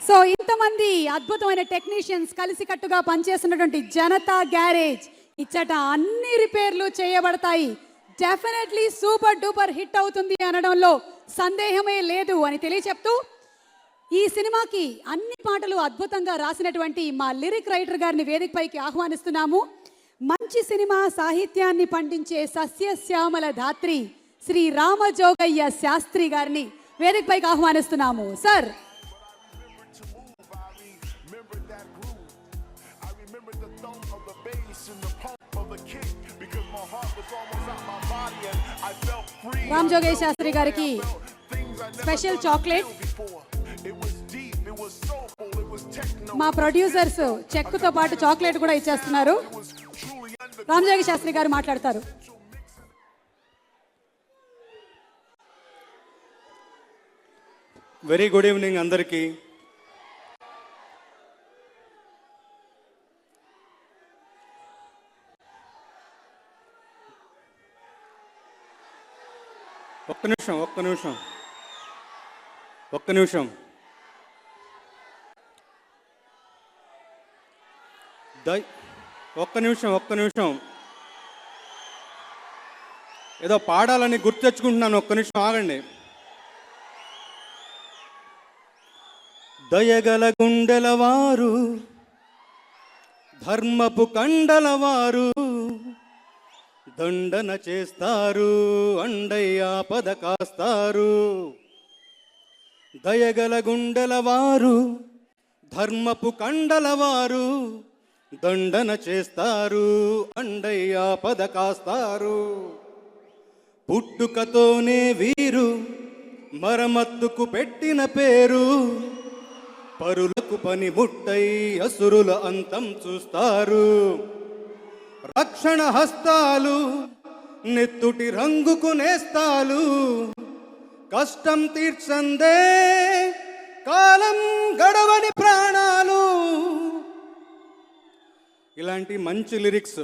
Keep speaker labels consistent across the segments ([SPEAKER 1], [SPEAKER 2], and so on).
[SPEAKER 1] So ఇంతమంది అద్భుతమైన technicians కలిసికట్టుగా పనిచేస్తున్నటువంటి జనతా గ్యారేజ్ ఇచ్చట అన్ని రిపేర్లు చేయబడతాయి. డెఫినెట్లీ సూపర్ డూపర్ హిట్ అవుతుంది అనడంలో సందేహమే లేదు అని తెలియచెప్తూ ఈ సినిమాకి అన్ని పాటలు అద్భుతంగా రాసినటువంటి మా లిరిక్ రైటర్ గారిని వేదికపైకి ఆహ్వానిస్తున్నాము. మంచి సినిమా సాహిత్యాన్ని పండించే సస్యశ్యామల ధాత్రి శ్రీ రామజోగయ్య శాస్త్రి గారిని వేదికపైకి ఆహ్వానిస్తున్నాము. సార్ రామ్ జోగయ్య శాస్త్రి గారికి స్పెషల్ చాక్లెట్ మా ప్రొడ్యూసర్స్ చెక్కుతో పాటు చాక్లెట్ కూడా ఇచ్చేస్తున్నారు. రామ్ జోగయ్య శాస్త్రి గారు మాట్లాడతారు.
[SPEAKER 2] వెరీ గుడ్ ఈవినింగ్ అందరికీ. ఒక్క నిమిషం ఒక్క నిమిషం ఏదో పాడాలని గుర్తు తెచ్చుకుంటున్నాను. ఒక్క నిమిషం ఆగండి. దయగల గుండెలవారు ధర్మపు కండలవారు దండన చేస్తారు అండయ్యా పద కాస్తారు. దయగల గుండెలవారు ధర్మపు కండలవారు దండన చేస్తారు అండయ్యా పద కాస్తారు. పుట్టుకతోనే వీరు మరమత్తుకు పెట్టిన పేరు పరులకు పని ముట్టై అసురుల అంతం చూస్తారు. రక్షణ హస్తాలు నెత్తుటి రంగుకు నేస్తాలు కష్టం తీర్చందే కాలం గడవని ప్రాణాలు. ఇలాంటి మంచి లిరిక్స్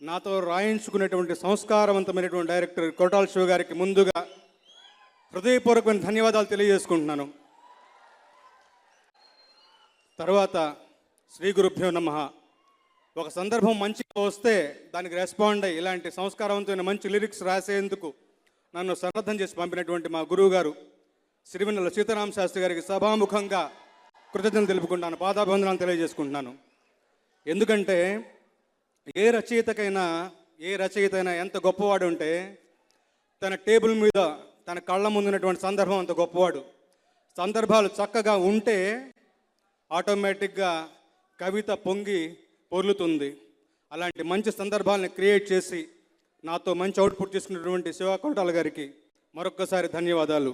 [SPEAKER 2] నాతో రాయించుకునేటువంటి సంస్కారవంతమైనటువంటి డైరెక్టర్ కొరటాల శివ గారికి ముందుగా హృదయపూర్వకమైన ధన్యవాదాలు తెలియజేసుకుంటున్నాను. తర్వాత శ్రీ గురుభ్యో నమః. ఒక సందర్భం మంచిగా వస్తే దానికి రెస్పాండ్ అయ్యి ఇలాంటి సంస్కారవంతమైన మంచి లిరిక్స్ రాసేందుకు నన్ను సన్నద్ధం చేసి పంపినటువంటి మా గురువు గారు సిరివెన్నెల సీతారామ శాస్త్రి గారికి సభాముఖంగా కృతజ్ఞతలు తెలుపుకుంటాను, పాదాభివందనాలు తెలియజేసుకుంటున్నాను. ఎందుకంటే ఏ రచయిత అయినా ఎంత గొప్పవాడు ఉంటే తన టేబుల్ మీద తన కళ్ళ ముందున్నటువంటి సందర్భం అంత గొప్పవాడు. సందర్భాలు చక్కగా ఉంటే ఆటోమేటిక్గా కవిత పొంగి పొర్లుతుంది. అలాంటి మంచి సందర్భాలను క్రియేట్ చేసి నాతో మంచి అవుట్పుట్ తీసుకున్నటువంటి శివ కొరటాల గారికి మరొక్కసారి ధన్యవాదాలు.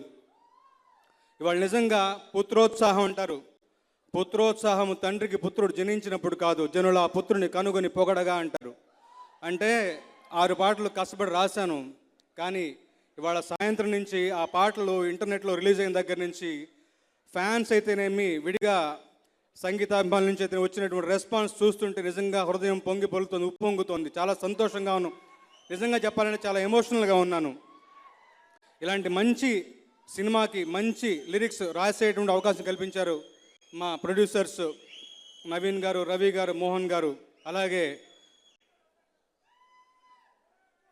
[SPEAKER 2] ఇవాళ నిజంగా పుత్రోత్సాహం అంటారు. పుత్రోత్సాహము తండ్రికి పుత్రుడు జనించినప్పుడు కాదు, జనుల ఆ పుత్రుని కనుగొని పొగడగా అంటారు. అంటే 6 పాటలు కష్టపడి రాశాను, కానీ ఇవాళ సాయంత్రం నుంచి ఆ పాటలు ఇంటర్నెట్లో రిలీజ్ అయిన దగ్గర నుంచి ఫ్యాన్స్ అయితేనేమి విడిగా సంగీతాభిమానుల నుంచి అయితే వచ్చినటువంటి రెస్పాన్స్ చూస్తుంటే నిజంగా హృదయం పొంగి పొలుతుంది, ఉప్పొంగుతోంది. చాలా సంతోషంగా ఉన్నాను. నిజంగా చెప్పాలంటే చాలా ఎమోషనల్గా ఉన్నాను. ఇలాంటి మంచి సినిమాకి మంచి లిరిక్స్ రాసేటువంటి అవకాశం కల్పించారు మా ప్రొడ్యూసర్స్ నవీన్ గారు, రవి గారు, మోహన్ గారు, అలాగే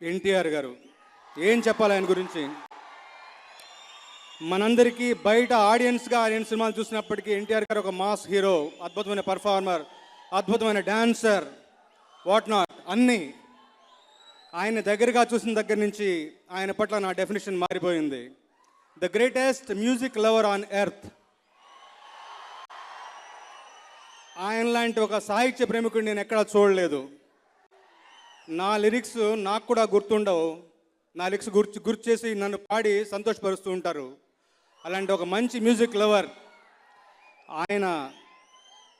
[SPEAKER 2] ఎన్టీఆర్ గారు. ఏం చెప్పాలి ఆయన గురించి? మనందరికీ బయట ఆడియన్స్గా ఆయన సినిమాలు చూసినప్పటికీ ఎన్టీఆర్ గారు ఒక మాస్ హీరో, అద్భుతమైన పర్ఫార్మర్, అద్భుతమైన డాన్సర్, వాట్ నాట్ అన్నీ. ఆయన దగ్గరగా చూసిన దగ్గర నుంచి ఆయన పట్ల నా డెఫినేషన్ మారిపోయింది. The greatest music lover on earth. ఆయన లాంటి ఒక సాహిత్య ప్రేమికుడు నేను ఎక్కడా చూడలేదు. నా లిరిక్స్ నాకు కూడా గుర్తుండవు. నా లిరిక్స్ గుర్తు చేసి నన్ను పాడి సంతోషపరుస్తూ ఉంటారు. అలాంటి ఒక మంచి మ్యూజిక్ లవర్ ఆయన.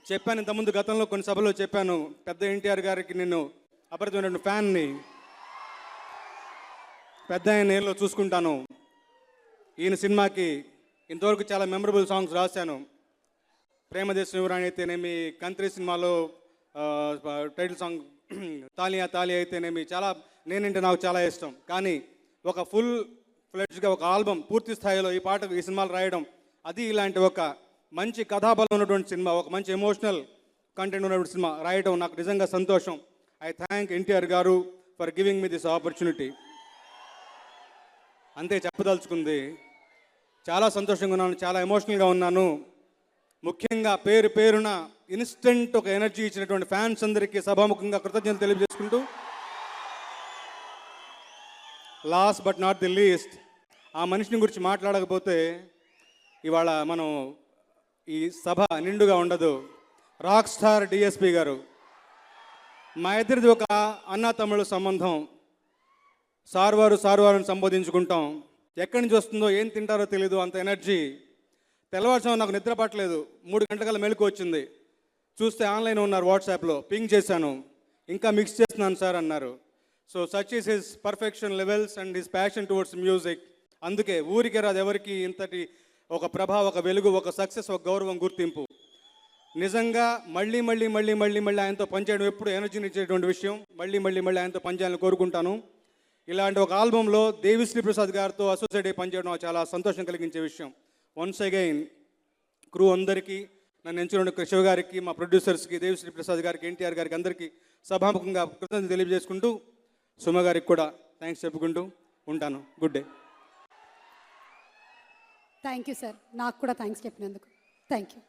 [SPEAKER 2] చెప్పాను ఇంతకుముందు, గతంలో కొన్ని సభలో చెప్పాను, పెద్ద ఎన్టీఆర్ గారికి నేను అపరితమైన ఫ్యాన్ని. పెద్ద ఆయన నేరులో చూసుకుంటాను. ఈయన సినిమాకి ఇంతవరకు చాలా మెమరబుల్ సాంగ్స్ రాశాను. ప్రేమదేశం యువరాణి అయితేనేమి, కంత్రి సినిమాలో టైటిల్ సాంగ్ తాలియా తాలియా అయితేనేమి, చాలా నేనంటే నాకు చాలా ఇష్టం. కానీ ఒక ఫుల్ ఫ్లెడ్జ్గా ఒక ఆల్బమ్ పూర్తి స్థాయిలో ఈ సినిమాలు రాయడం, అది ఇలాంటి ఒక మంచి కథాబలం ఉన్నటువంటి సినిమా, ఒక మంచి ఎమోషనల్ కంటెంట్ ఉన్నటువంటి సినిమా రాయడం నాకు నిజంగా సంతోషం. ఐ థ్యాంక్ ఎన్టీఆర్ గారు for giving me this opportunity. అంతే చెప్పదలుచుకుంది. చాలా సంతోషంగా ఉన్నాను, చాలా ఎమోషనల్గా ఉన్నాను. ముఖ్యంగా పేరు పేరున ఇన్స్టెంట్ ఒక ఎనర్జీ ఇచ్చినటువంటి ఫ్యాన్స్ అందరికీ సభాముఖంగా కృతజ్ఞతలు తెలియజేసుకుంటూ, last but not the least, ఆ మనిషిని గురించి మాట్లాడకపోతే ఇవాళ మనం ఈ సభ నిండుగా ఉండదు. రాక్ స్టార్ డిఎస్పి గారు. మా ఇద్దరిది ఒక అన్నా తమ్ముళ్ళ సంబంధం. సార్వారు అని సంబోధించుకుంటాం. ఎక్కడి నుంచి వస్తుందో, ఏం తింటారో తెలియదు, అంత ఎనర్జీ. తెల్లవారుజామున నాకు నిద్ర పట్టలేదు, 3 గంటల మెలకు వచ్చింది. చూస్తే ఆన్లైన్ ఉన్నారు, వాట్సాప్లో పింగ్ చేశాను, ఇంకా మిక్స్ చేస్తున్నాను సార్ అన్నారు. So such is his perfection levels and his passion towards music. అందుకే ఊరికే రాదు ఎవరికి ఇంతటి ఒక ప్రభ, ఒక వెలుగు, ఒక సక్సెస్, ఒక గౌరవం, గుర్తింపు. నిజంగా మళ్ళీ మళ్ళీ మళ్ళీ మళ్ళీ మళ్ళీ ఆయనతో పనిచేయడం ఎప్పుడు ఎనర్జీని ఇచ్చేటువంటి విషయం. మళ్ళీ మళ్ళీ మళ్ళీ ఆయనతో పనిచేయాలని కోరుకుంటాను. ఇలాంటి ఒక ఆల్బంలో దేవిశ్రీ ప్రసాద్ గారితో అసోసియేట్ అయి పనిచేయడం నాకు చాలా సంతోషం కలిగించే విషయం. వన్స్ అగైన్ క్రూ అందరికీ, నన్ను ఎంచుకున్న శివ గారికి, మా ప్రొడ్యూసర్స్కి, దేవిశ్రీ ప్రసాద్ గారికి, ఎన్టీఆర్ గారికి అందరికీ సభాముఖంగా కృతజ్ఞతలు తెలియజేసుకుంటూ, సుమ గారికి కూడా థ్యాంక్స్ చెప్పుకుంటూ ఉంటాను. Good day.
[SPEAKER 1] Thank you sir, నాకు కూడా థ్యాంక్స్ చెప్పినందుకు. Thank you.